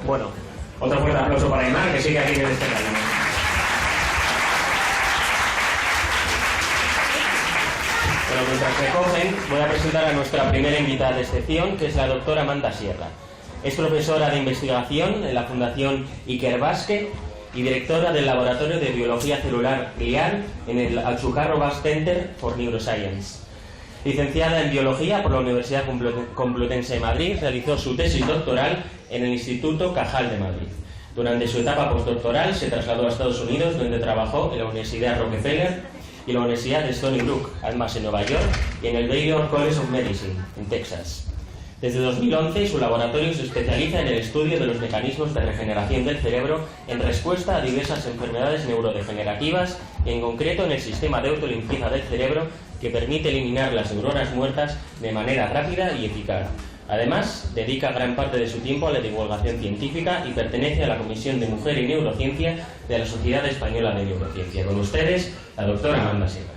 Bueno, otro fuerte aplauso para Aymar, que sigue aquí en este canal. Bueno, mientras recogen, voy a presentar a nuestra primera invitada de excepción, que es la doctora Amanda Sierra. Es profesora de investigación en la Fundación Ikerbasque y directora del Laboratorio de Biología Celular Glial en el Achucarro Base Center for Neuroscience. Licenciada en Biología por la Universidad Complutense de Madrid, realizó su tesis doctoral en el Instituto Cajal de Madrid. Durante su etapa postdoctoral se trasladó a Estados Unidos, donde trabajó en la Universidad Rockefeller y la Universidad de Stony Brook, ambas en Nueva York, y en el Baylor College of Medicine, en Texas. Desde 2011, su laboratorio se especializa en el estudio de los mecanismos de regeneración del cerebro en respuesta a diversas enfermedades neurodegenerativas y en concreto en el sistema de autolimpieza del cerebro que permite eliminar las neuronas muertas de manera rápida y eficaz. Además, dedica gran parte de su tiempo a la divulgación científica y pertenece a la Comisión de Mujer y Neurociencia de la Sociedad Española de Neurociencia. Con ustedes, la doctora Amanda Sierra.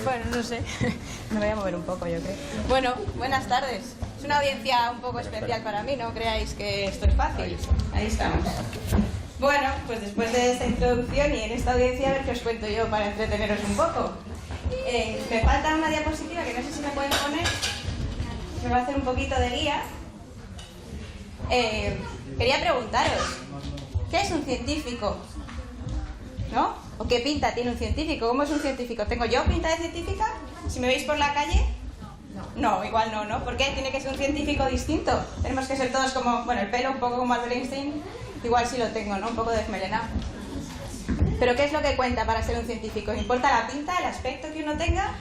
Bueno, no sé, me voy a mover un poco, yo creo. Bueno, buenas tardes. Es una audiencia un poco especial para mí, no creáis que esto es fácil. Ahí estamos. Bueno, pues después de esta introducción y en esta audiencia, a ver qué os cuento yo para entreteneros un poco. Me falta una diapositiva que no sé si me pueden poner, me va a hacer un poquito de guía. Quería preguntaros, ¿qué es un científico? ¿No? ¿O qué pinta tiene un científico? ¿Cómo es un científico? ¿Tengo yo pinta de científica? Si me veis por la calle, no, igual no, ¿no? ¿Por qué? Tiene que ser un científico distinto. Tenemos que ser todos como, bueno, el pelo un poco como Albert Einstein, igual sí lo tengo, ¿no? Un poco desmelenado. ¿Pero qué es lo que cuenta para ser un científico? ¿Importa la pinta, el aspecto que uno tenga?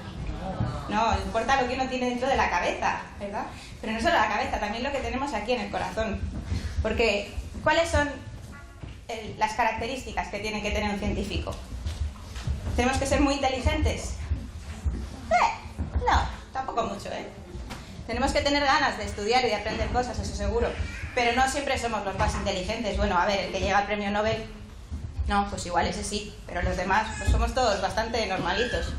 No, importa lo que uno tiene dentro de la cabeza, ¿verdad? Pero no solo la cabeza, también lo que tenemos aquí en el corazón. Porque, ¿cuáles son las características que tiene que tener un científico? ¿Tenemos que ser muy inteligentes? No, tampoco mucho, ¿eh? Tenemos que tener ganas de estudiar y de aprender cosas, eso seguro. Pero no siempre somos los más inteligentes. Bueno, a ver, el que llega al premio Nobel, no, pues igual ese sí. Pero los demás, pues somos todos bastante normalitos.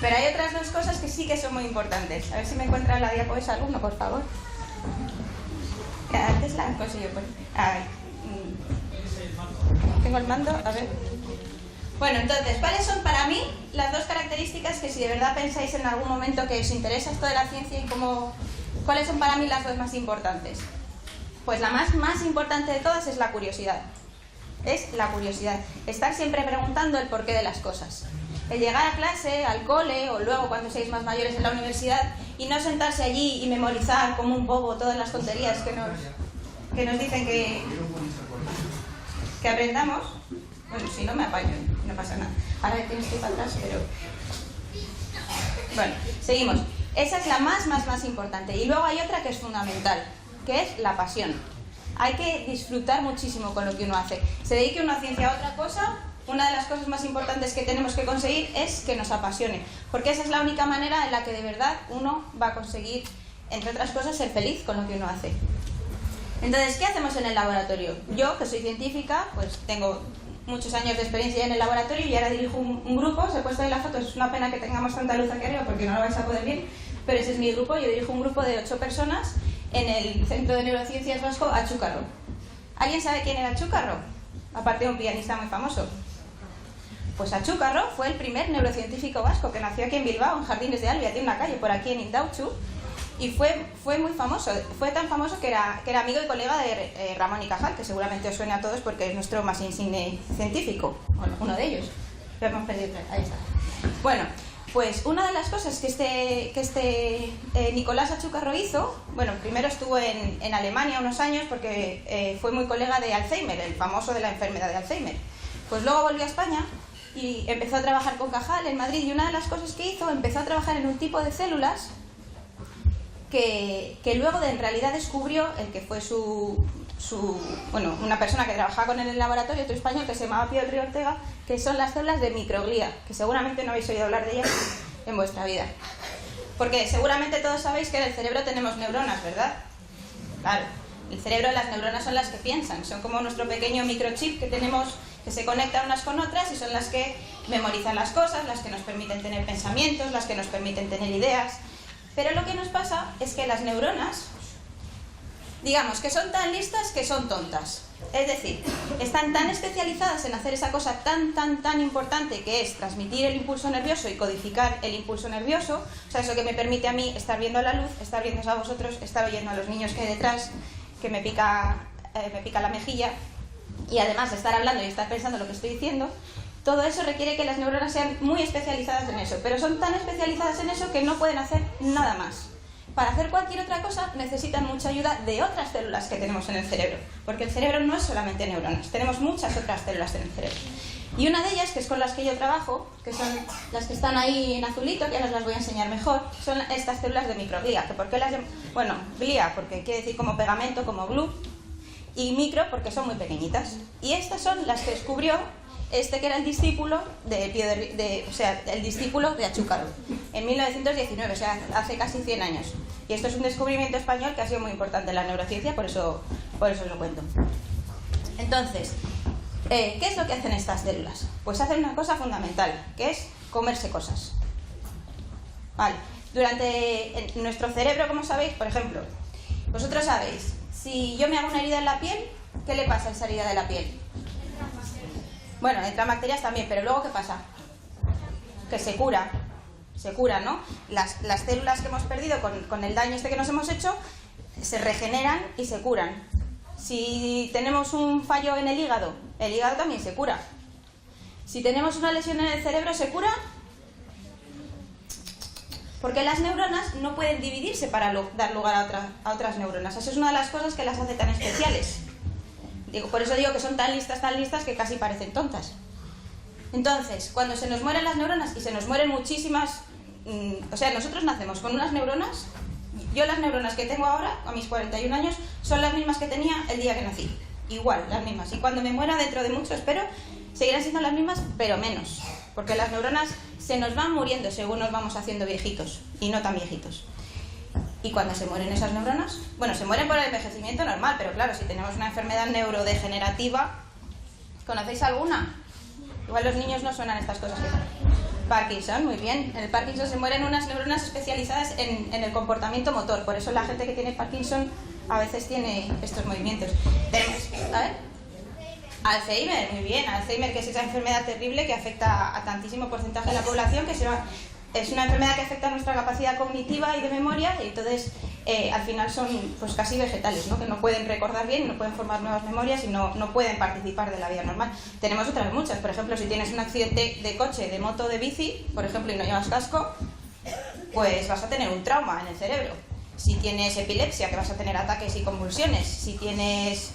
Pero hay otras dos cosas que sí que son muy importantes. A ver si me encuentra la diapo esa alguno, por favor. Antes la han conseguido. Pues. Tengo el mando, a ver. Bueno, entonces, ¿cuáles son para mí las dos características que si de verdad pensáis en algún momento que os interesa esto de la ciencia y cuáles son para mí las dos más importantes? Pues la más importante de todas es la curiosidad. Es la curiosidad. Estar siempre preguntando el porqué de las cosas. El llegar a clase, al cole o luego cuando seáis más mayores en la universidad y no sentarse allí y memorizar como un bobo todas las tonterías que nos dicen que aprendamos. Bueno, si no me apaño, no pasa nada. Ahora tienes que ir para atrás, pero... Bueno, seguimos. Esa es la más importante. Y luego hay otra que es fundamental, que es la pasión. Hay que disfrutar muchísimo con lo que uno hace. Se dedique uno a ciencia a otra cosa, una de las cosas más importantes que tenemos que conseguir es que nos apasione. Porque esa es la única manera en la que de verdad uno va a conseguir, entre otras cosas, ser feliz con lo que uno hace. Entonces, ¿qué hacemos en el laboratorio? Yo, que soy científica, pues tengo muchos años de experiencia en el laboratorio y ahora dirijo un grupo. Os he puesto ahí la foto, es una pena que tengamos tanta luz aquí arriba porque no lo vais a poder ver, pero ese es mi grupo. Yo dirijo un grupo de 8 personas en el Centro de Neurociencias Vasco, Achucarro. ¿Alguien sabe quién era Achucarro? Aparte de un pianista muy famoso. Pues Achucarro fue el primer neurocientífico vasco que nació aquí en Bilbao, en Jardines de Albia, tiene una calle por aquí en Indautxu. Y fue muy famoso, fue tan famoso que era amigo y colega de Ramón y Cajal, que seguramente os suena a todos porque es nuestro más insigne científico, bueno, uno de ellos. Lo hemos perdido, ahí está. Bueno, pues una de las cosas que este Nicolás Achucarro hizo, bueno, primero estuvo en Alemania unos años porque fue muy colega de Alzheimer, el famoso de la enfermedad de Alzheimer. Pues luego volvió a España y empezó a trabajar con Cajal en Madrid y una de las cosas que hizo, empezó a trabajar en un tipo de células que luego en realidad descubrió el que fue bueno, una persona que trabajaba con él en el laboratorio, otro español que se llamaba Piotr Ortega, que son las células de microglía, que seguramente no habéis oído hablar de ellas en vuestra vida. Porque seguramente todos sabéis que en el cerebro tenemos neuronas, ¿verdad? Claro, el cerebro de las neuronas son las que piensan, son como nuestro pequeño microchip que tenemos, que se conectan unas con otras y son las que memorizan las cosas, las que nos permiten tener pensamientos, las que nos permiten tener ideas. Pero lo que nos pasa es que las neuronas, digamos que son tan listas que son tontas. Es decir, están tan especializadas en hacer esa cosa tan importante que es transmitir el impulso nervioso y codificar el impulso nervioso, o sea, eso que me permite a mí estar viendo la luz, estar viendo a vosotros, estar oyendo a los niños que hay detrás, que me pica la mejilla, y además de estar hablando y estar pensando lo que estoy diciendo. Todo eso requiere que las neuronas sean muy especializadas en eso, pero son tan especializadas en eso que no pueden hacer nada más. Para hacer cualquier otra cosa necesitan mucha ayuda de otras células que tenemos en el cerebro, porque el cerebro no es solamente neuronas, tenemos muchas otras células en el cerebro. Y una de ellas, que es con las que yo trabajo, que son las que están ahí en azulito, que ahora os las voy a enseñar mejor, son estas células de microglía. Que ¿por qué las llamo? Bueno, glía porque quiere decir como pegamento, como glue, y micro porque son muy pequeñitas. Y estas son las que descubrió que era el discípulo el discípulo de Achúcarro, en 1919, o sea, hace casi 100 años. Y esto es un descubrimiento español que ha sido muy importante en la neurociencia, por eso os lo cuento. Entonces, ¿qué es lo que hacen estas células? Pues hacen una cosa fundamental, que es comerse cosas. Vale. En nuestro cerebro, como sabéis, por ejemplo, vosotros sabéis, si yo me hago una herida en la piel, ¿qué le pasa a esa herida de la piel? Bueno, entran bacterias también, pero luego ¿qué pasa? Que se cura, ¿no? Las células que hemos perdido con el daño que nos hemos hecho se regeneran y se curan. Si tenemos un fallo en el hígado también se cura. Si tenemos una lesión en el cerebro, ¿se cura? Porque las neuronas no pueden dividirse para dar lugar a otras neuronas. Eso es una de las cosas que las hace tan especiales. Por eso digo que son tan listas que casi parecen tontas. Entonces, cuando se nos mueren las neuronas, y se nos mueren muchísimas, o sea, nosotros nacemos con unas neuronas. Yo las neuronas que tengo ahora, a mis 41 años, son las mismas que tenía el día que nací. Igual, las mismas. Y cuando me muera dentro de mucho, espero, seguirán siendo las mismas, pero menos. Porque las neuronas se nos van muriendo según nos vamos haciendo viejitos, y no tan viejitos. Y cuando se mueren esas neuronas, bueno, se mueren por el envejecimiento normal, pero claro, si tenemos una enfermedad neurodegenerativa, ¿conocéis alguna? Igual los niños no suenan estas cosas. Parkinson, muy bien. En el Parkinson se mueren unas neuronas especializadas en el comportamiento motor, por eso la gente que tiene Parkinson a veces tiene estos movimientos. Tenemos, a ver, Alzheimer, muy bien. Alzheimer, que es esa enfermedad terrible que afecta a tantísimo porcentaje de la población, que es una enfermedad que afecta a nuestra capacidad cognitiva y de memoria, y entonces al final son pues casi vegetales, ¿no? Que no pueden recordar bien, no pueden formar nuevas memorias y no pueden participar de la vida normal. Tenemos otras muchas, por ejemplo, si tienes un accidente de coche, de moto, de bici, por ejemplo, y no llevas casco, pues vas a tener un trauma en el cerebro. Si tienes epilepsia, que vas a tener ataques y convulsiones. Si tienes,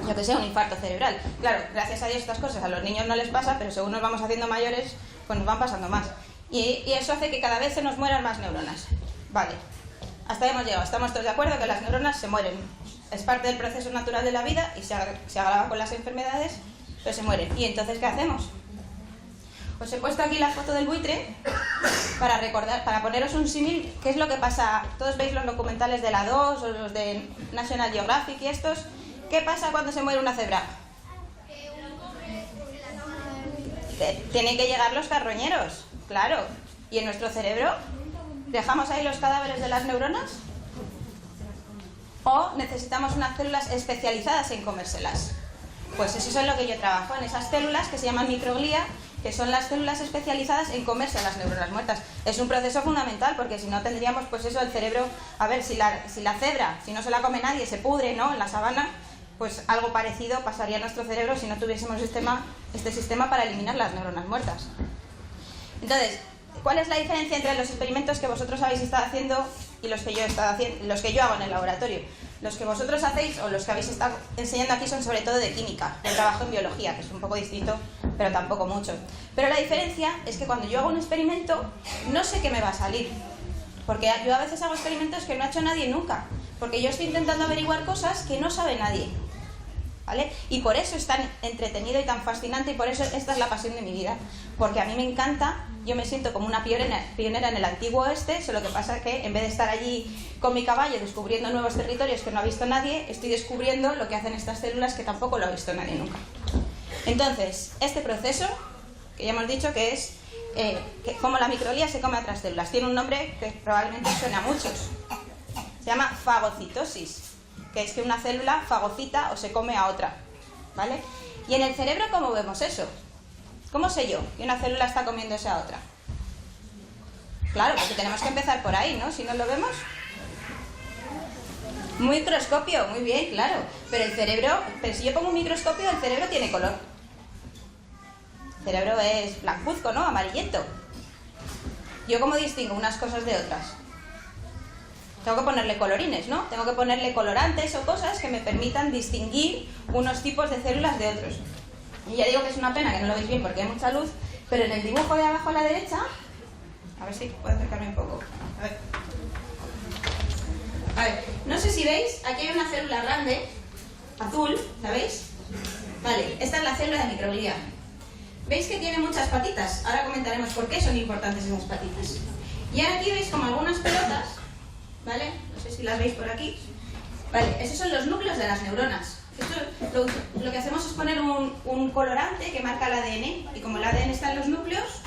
yo que sé, un infarto cerebral. Claro, gracias a Dios estas cosas a los niños no les pasa, pero según nos vamos haciendo mayores, pues nos van pasando más. Y eso hace que cada vez se nos mueran más neuronas. Vale, hasta ahí hemos llegado. Estamos todos de acuerdo que las neuronas se mueren. Es parte del proceso natural de la vida y se agrava con las enfermedades, pero se mueren. ¿Y entonces qué hacemos? Os he puesto aquí la foto del buitre para poneros un símil. ¿Qué es lo que pasa? Todos veis los documentales de la 2 o los de National Geographic y estos. ¿Qué pasa cuando se muere una cebra? Tienen que llegar los carroñeros, claro. ¿Y en nuestro cerebro? ¿Dejamos ahí los cadáveres de las neuronas? ¿O necesitamos unas células especializadas en comérselas? Pues eso es en lo que yo trabajo, en esas células que se llaman microglía, que son las células especializadas en comerse a las neuronas muertas. Es un proceso fundamental, porque si no tendríamos, pues eso, el cerebro... A ver, si la cebra, si no se la come nadie, se pudre, ¿no?, en la sabana, pues algo parecido pasaría a nuestro cerebro si no tuviésemos este sistema para eliminar las neuronas muertas. Entonces, ¿cuál es la diferencia entre los experimentos que vosotros habéis estado haciendo y los que yo he estado haciendo, los que yo hago en el laboratorio? Los que vosotros hacéis o los que habéis estado enseñando aquí son sobre todo de química. Yo trabajo en biología, que es un poco distinto, pero tampoco mucho. Pero la diferencia es que cuando yo hago un experimento, no sé qué me va a salir. Porque yo a veces hago experimentos que no ha hecho nadie nunca. Porque yo estoy intentando averiguar cosas que no sabe nadie. ¿Vale? Y por eso es tan entretenido y tan fascinante, y por eso esta es la pasión de mi vida. Porque a mí me encanta, yo me siento como una pionera en el antiguo oeste, solo que pasa que en vez de estar allí con mi caballo descubriendo nuevos territorios que no ha visto nadie, estoy descubriendo lo que hacen estas células que tampoco lo ha visto nadie nunca. Entonces, este proceso que ya hemos dicho que es cómo la microglía se come a otras células. Tiene un nombre que probablemente suene a muchos. Se llama fagocitosis, que es que una célula fagocita o se come a otra, ¿vale? Y en el cerebro, ¿cómo vemos eso? ¿Cómo sé yo que una célula está comiéndose a otra? Claro, porque tenemos que empezar por ahí, ¿no? Si no lo vemos. Un microscopio, muy bien, claro. Pero el cerebro, pero si yo pongo un microscopio, el cerebro tiene color. El cerebro es blancuzco, ¿no? Amarillento. ¿Yo cómo distingo unas cosas de otras? Tengo que ponerle colorines, ¿no? Tengo que ponerle colorantes o cosas que me permitan distinguir unos tipos de células de otros. Y ya digo que es una pena que no lo veis bien porque hay mucha luz, pero en el dibujo de abajo a la derecha, a ver si puedo acercarme un poco. A ver, no sé si veis, aquí hay una célula grande, azul, ¿sabéis? Vale, esta es la célula de microglía. ¿Veis que tiene muchas patitas? Ahora comentaremos por qué son importantes esas patitas. Y ahora aquí veis como algunas pelotas, ¿vale? No sé si las veis por aquí. Vale, esos son los núcleos de las neuronas. Esto, lo que hacemos es poner un colorante que marca el ADN, y como el ADN está en los núcleos,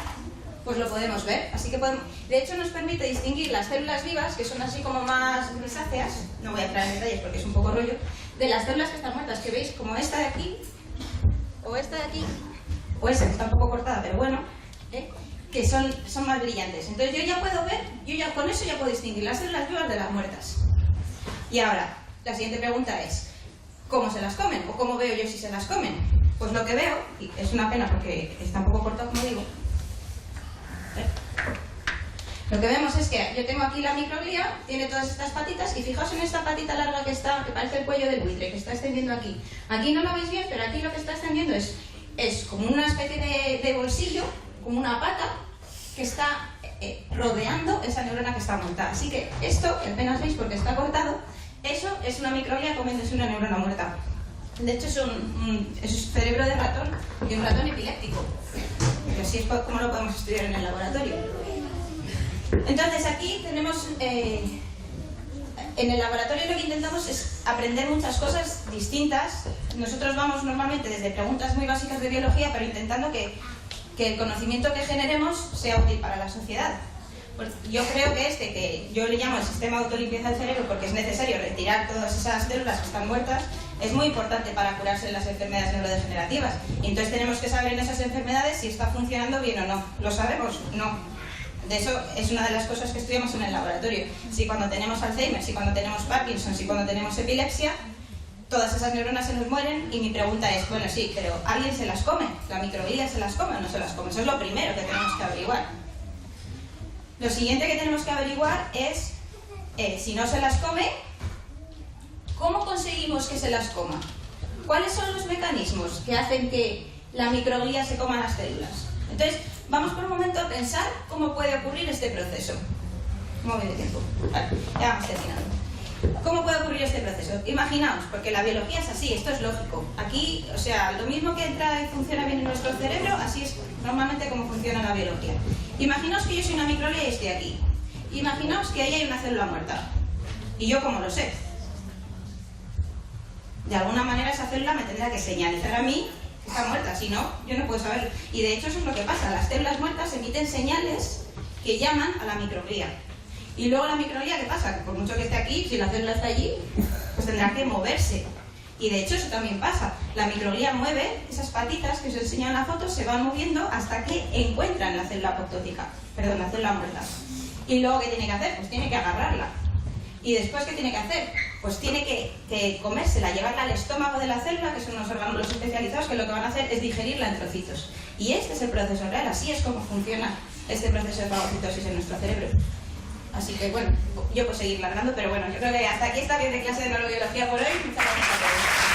pues lo podemos ver. Así que podemos, de hecho nos permite distinguir las células vivas, que son así como más grisáceas, no voy a entrar en detalles porque es un poco rollo, de las células que están muertas, que veis como esta de aquí, o esta de aquí, o esa que está un poco cortada, pero bueno, que son más brillantes. Entonces yo ya puedo ver, con eso ya puedo distinguir las células vivas de las muertas. Y ahora, la siguiente pregunta es, ¿cómo se las comen? ¿O cómo veo yo si se las comen? Pues lo que veo, y es una pena porque está un poco cortado como digo, lo que vemos es que yo tengo aquí la microglía, tiene todas estas patitas, y fijaos en esta patita larga que parece el cuello del buitre, que está extendiendo aquí. Aquí no lo veis bien, pero aquí lo que está extendiendo es como una especie de bolsillo, como una pata, que está rodeando esa neurona que está muerta. Así que esto, que apenas veis porque está cortado, eso es una microglía comiéndose una neurona muerta. De hecho es un cerebro de ratón, y un ratón epiléptico. Y así es como lo podemos estudiar en el laboratorio. Entonces aquí tenemos, en el laboratorio lo que intentamos es aprender muchas cosas distintas. Nosotros vamos normalmente desde preguntas muy básicas de biología, pero intentando que el conocimiento que generemos sea útil para la sociedad. Pues yo creo que que yo le llamo el sistema de autolimpieza del cerebro porque es necesario retirar todas esas células que están muertas, es muy importante para curarse de las enfermedades neurodegenerativas. Y entonces tenemos que saber en esas enfermedades si está funcionando bien o no. ¿Lo sabemos? No. De eso es una de las cosas que estudiamos en el laboratorio. Si cuando tenemos Alzheimer, si cuando tenemos Parkinson, si cuando tenemos epilepsia, todas esas neuronas se nos mueren, y mi pregunta es, bueno, sí, pero ¿alguien se las come? ¿La microglía se las come o no se las come? Eso es lo primero que tenemos que averiguar. Lo siguiente que tenemos que averiguar es, si no se las come, ¿cómo conseguimos que se las coma? ¿Cuáles son los mecanismos que hacen que la microglía se coma las células? Entonces, vamos por un momento a pensar cómo puede ocurrir este proceso. ¿Cómo voy de tiempo? Vale, ya vamos terminando. ¿Cómo puede ocurrir este proceso? Imaginaos, porque la biología es así, esto es lógico. Aquí, o sea, lo mismo que entra y funciona bien en nuestro cerebro, así es normalmente como funciona la biología. Imaginaos que yo soy una microglía y estoy aquí. Imaginaos que ahí hay una célula muerta. ¿Y yo cómo lo sé? De alguna manera esa célula me tendrá que señalizar a mí que está muerta, si no, yo no puedo saberlo. Y de hecho eso es lo que pasa, las células muertas emiten señales que llaman a la microglía. Y luego la microglía, ¿qué pasa? Que por mucho que esté aquí, si la célula está allí, pues tendrá que moverse. Y de hecho eso también pasa. La microglía mueve, esas patitas que os enseñan en la foto se van moviendo hasta que encuentran la célula apoptótica, perdón, la célula muerta. Y luego, ¿qué tiene que hacer? Pues tiene que agarrarla. Y después, ¿qué tiene que hacer? Pues tiene que comérsela, llevarla al estómago de la célula, que son unos órganos especializados que lo que van a hacer es digerirla en trocitos. Y este es el proceso real, así es como funciona este proceso de fagocitosis en nuestro cerebro. Así que bueno, yo puedo seguir largando, pero bueno, yo creo que hasta aquí está bien de clase de neurobiología por hoy. Muchas gracias a todos.